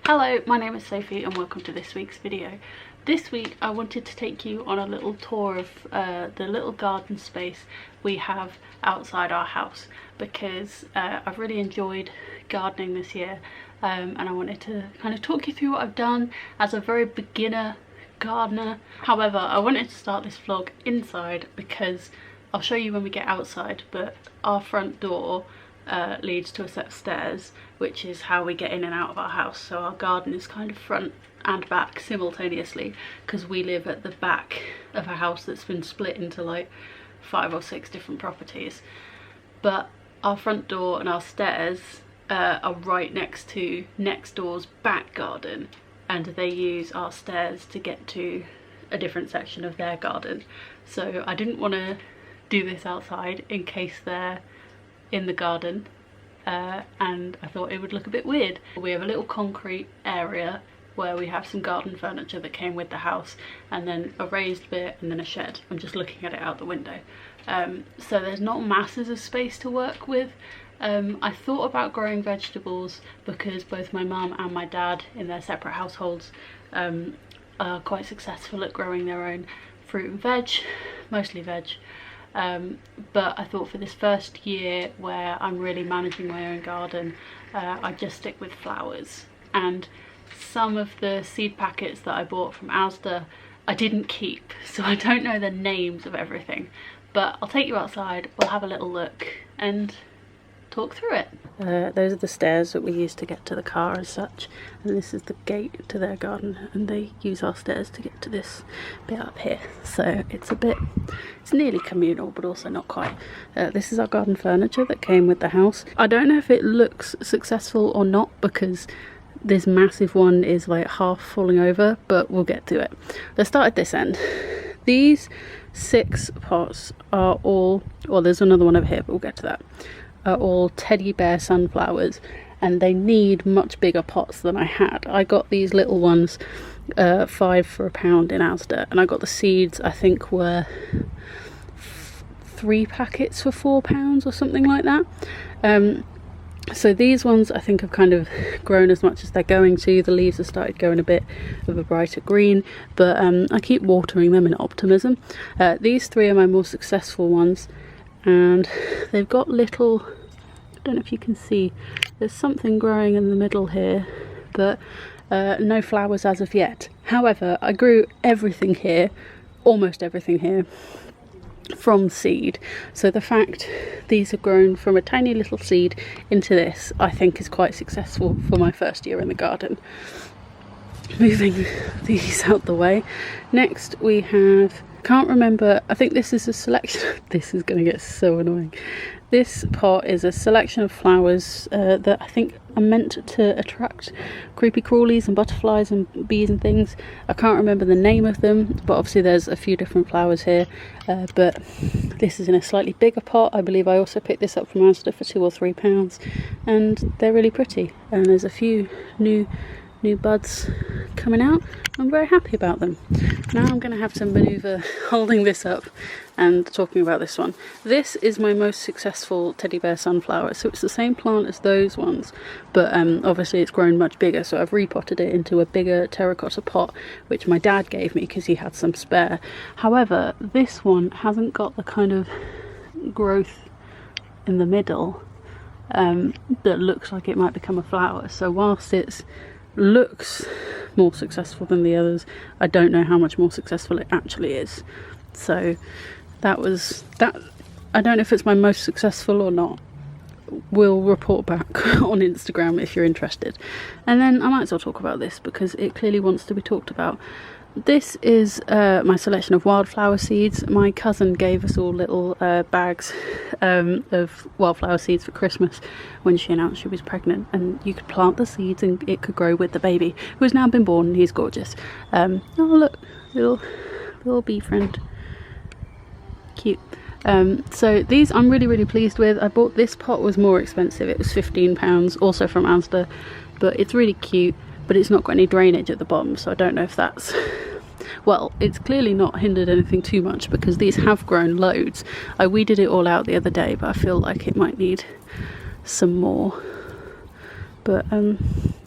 Hello, my name is Sophie and welcome to this week's video. This week I wanted to take you on a little tour of the little garden space we have outside our house because I've really enjoyed gardening this year and I wanted to kind of talk you through what I've done as a very beginner gardener. However, I wanted to start this vlog inside because I'll show you when we get outside, but our front door leads to a set of stairs, which is how we get in and out of our house. So our garden is kind of front and back simultaneously because we live at the back of a house that's been split into like 5 or 6 different properties. But our front door and our stairs are right next to next door's back garden, and they use our stairs to get to a different section of their garden. So I didn't want to do this outside in case they're in the garden and I thought it would look a bit weird. We have a little concrete area where we have some garden furniture that came with the house, and then a raised bit and then a shed. I'm just looking at it out the window. So there's not masses of space to work with. I thought about growing vegetables because both my mum and my dad in their separate households are quite successful at growing their own fruit and veg, mostly veg. But I thought for this first year where I'm really managing my own garden, I'd just stick with flowers. And some of the seed packets that I bought from Asda I didn't keep, so I don't know the names of everything, but I'll take you outside, we'll have a little look and talk through it. Those are the stairs that we use to get to the car as such, and this is the gate to their garden, and they use our stairs to get to this bit up here. So it's nearly communal but also not quite. This is our garden furniture that came with the house. I don't know if it looks successful or not because this massive one is like half falling over, but we'll get to it. Let's start at this end. These 6 pots are all, well, there's another one over here but we'll get to that, are all teddy bear sunflowers, and they need much bigger pots than I had. I got these little ones 5 for £1 in Asda, and I got the seeds, I think were 3 packets for £4 or something like that. So these ones I think have kind of grown as much as they're going to. The leaves have started going a bit of a brighter green, but I keep watering them in optimism. These 3 are my more successful ones, and they've got little, I don't know if you can see, there's something growing in the middle here, but no flowers as of yet. However, I grew everything here, almost everything here, from seed. So the fact these have grown from a tiny little seed into this, I think is quite successful for my first year in the garden. Moving these out the way. Next we have, can't remember, I think this is a selection, this is going to get so annoying. This pot is a selection of flowers that I think are meant to attract creepy crawlies and butterflies and bees and things. I can't remember the name of them, but obviously there's a few different flowers here. But this is in a slightly bigger pot. I believe I also picked this up from Asda for £2 or £3, and they're really pretty. And there's a few new buds coming out. I'm very happy about them. Now I'm going to have to manoeuvre holding this up and talking about this one. This is my most successful teddy bear sunflower, so it's the same plant as those ones, but obviously it's grown much bigger, so I've repotted it into a bigger terracotta pot which my dad gave me because he had some spare. However, this one hasn't got the kind of growth in the middle that looks like it might become a flower, so whilst it's looks more successful than the others, I don't know how much more successful it actually is. So that was that. I don't know if it's my most successful or not. We'll report back on Instagram if you're interested. And then I might as well talk about this because it clearly wants to be talked about. This is my selection of wildflower seeds. My cousin gave us all little bags of wildflower seeds for Christmas when she announced she was pregnant, and you could plant the seeds and it could grow with the baby, who has now been born and he's gorgeous. Oh look, little bee friend, cute. So these I'm really pleased with. I bought this pot, was more expensive, it was £15, also from Asda, but it's really cute, but it's not got any drainage at the bottom, so I don't know if that's, well, it's clearly not hindered anything too much because these have grown loads. I weeded it all out the other day, but I feel like it might need some more. But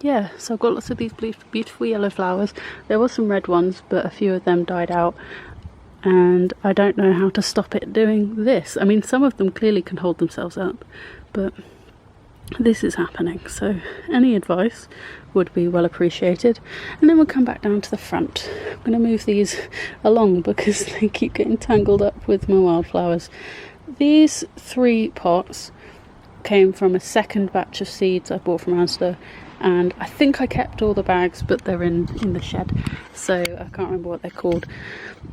yeah, so I've got lots of these beautiful yellow flowers. There were some red ones, but a few of them died out, and I don't know how to stop it doing this. I mean, some of them clearly can hold themselves up, but this is happening, so any advice would be well appreciated. And then we'll come back down to the front. I'm going to move these along because they keep getting tangled up with my wildflowers. These 3 pots came from a second batch of seeds I bought from Asda, and I think I kept all the bags, but they're in the shed, so I can't remember what they're called.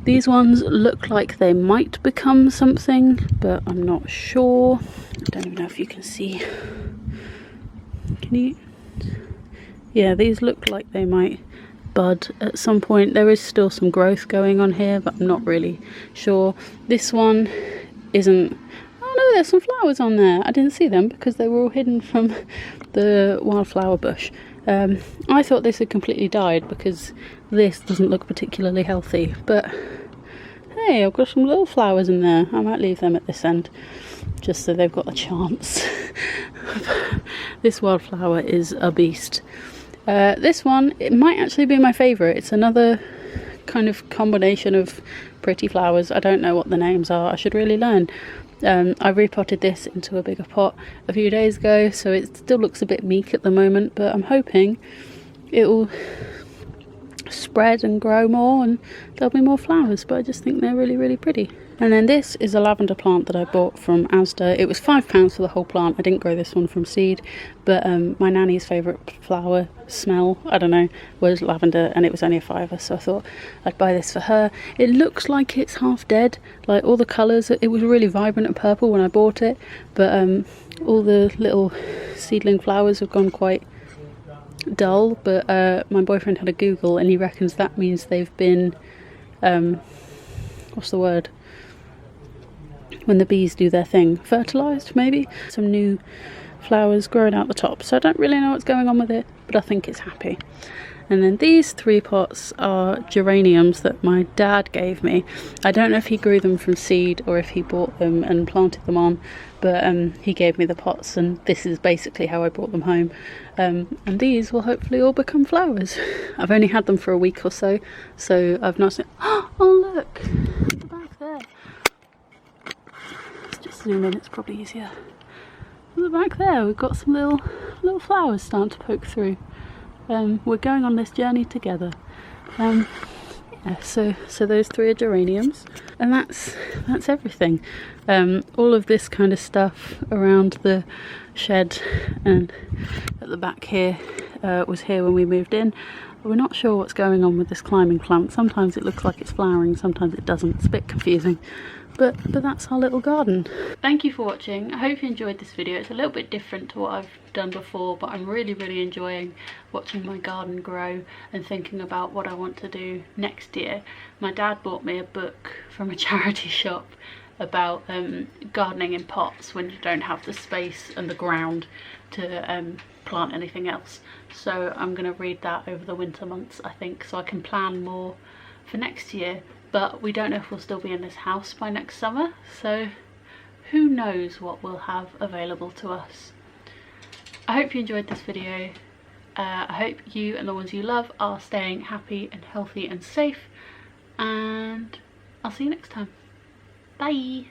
These ones look like they might become something, but I'm not sure. I don't even know if you can see. Can you? Yeah, these look like they might bud at some point. There is still some growth going on here, but I'm not really sure. This one isn't. Oh no, there's some flowers on there. I didn't see them because they were all hidden from the wildflower bush. I thought this had completely died because this doesn't look particularly healthy, but hey, I've got some little flowers in there. I might leave them at this end just so they've got a chance. This wildflower is a beast. This one, it might actually be my favourite. It's another kind of combination of pretty flowers. I don't know what the names are. I should really learn. I repotted this into a bigger pot a few days ago, so it still looks a bit meek at the moment, but I'm hoping it will spread and grow more and there'll be more flowers. But I just think they're really, really pretty. And then this is a lavender plant that I bought from Asda. It was £5 for the whole plant. I didn't grow this one from seed, but my nanny's favourite flower smell, I don't know, was lavender, and it was only a £5, so I thought I'd buy this for her. It looks like it's half dead, like all the colours. It was really vibrant and purple when I bought it, but all the little seedling flowers have gone quite dull. But my boyfriend had a Google and he reckons that means they've been what's the word when the bees do their thing, fertilized maybe. Some new flowers growing out the top, so I don't really know what's going on with it, but I think it's happy. And then these 3 pots are geraniums that my dad gave me. I don't know if he grew them from seed or if he bought them and planted them on, but he gave me the pots, and this is basically how I brought them home. And these will hopefully all become flowers. I've only had them for a week or so, so I've not seen. Oh look, at the back there. Let's just zoom in, it's probably easier. At the back there we've got some little flowers starting to poke through. We're going on this journey together. Yeah, so those 3 are geraniums, and that's everything. All of this kind of stuff around the shed and at the back here was here when we moved in. We're not sure what's going on with this climbing plant. Sometimes it looks like it's flowering, sometimes it doesn't. It's a bit confusing. But that's our little garden. Thank you for watching. I hope you enjoyed this video. It's a little bit different to what I've done before, but I'm really enjoying watching my garden grow and thinking about what I want to do next year. My dad bought me a book from a charity shop about gardening in pots when you don't have the space and the ground to plant anything else. So I'm going to read that over the winter months, I think, so I can plan more for next year. But we don't know if we'll still be in this house by next summer, so who knows what we'll have available to us. I hope you enjoyed this video. I hope you and the ones you love are staying happy and healthy and safe, and I'll see you next time. Bye!